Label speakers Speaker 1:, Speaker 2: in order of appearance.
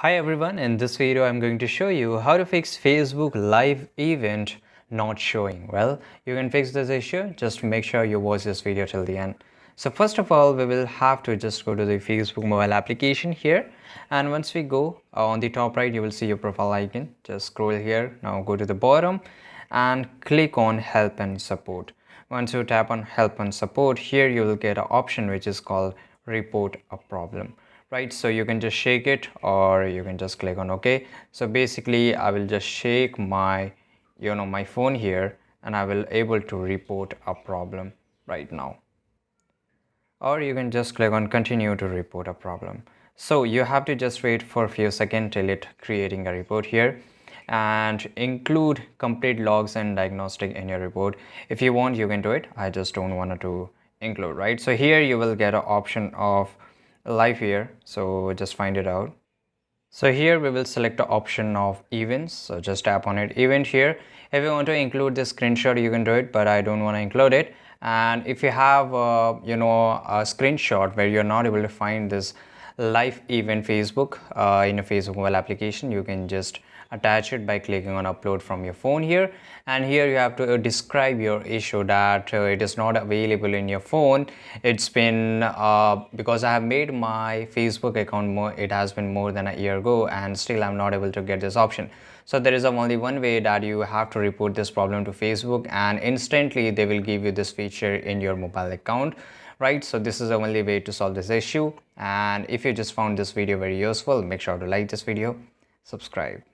Speaker 1: Hi everyone, in this video I'm going to show you how to fix Facebook live event not showing. Well, you can fix this issue, just make sure you watch this video till the end. So first of all, we will have to just go to the Facebook mobile application here, and once we go on the top right, you will see your profile icon. Just scroll here, now go to the bottom and click on help and support. Once you tap on help and support, here you will get an option which is called report a problem, right? So you can just shake it or you can just click on OK. So basically I will just shake my my phone here and I will able to report a problem right now, or you can just click on continue to report a problem. So you have to just wait for a few seconds till it creating a report here, and include complete logs and diagnostic in your report. If you want, you can do it. I just don't want to include, right? So here you will get an option of live here, so just find it out. So here we will select the option of events, so just tap on it, event here. If you want to include this screenshot, you can do it, but I don't want to include it. And if you have a screenshot where you're not able to find this live event Facebook in a Facebook mobile application, you can just attach it by clicking on upload from your phone here, and here you have to describe your issue that it is not available in your phone. It's been because I have made my Facebook account it has been more than a year ago and still I'm not able to get this option. So there is only one way that you have to report this problem to Facebook, and instantly they will give you this feature in your mobile account, right? So this is the only way to solve this issue. And if you just found this video very useful, make sure to like this video, subscribe.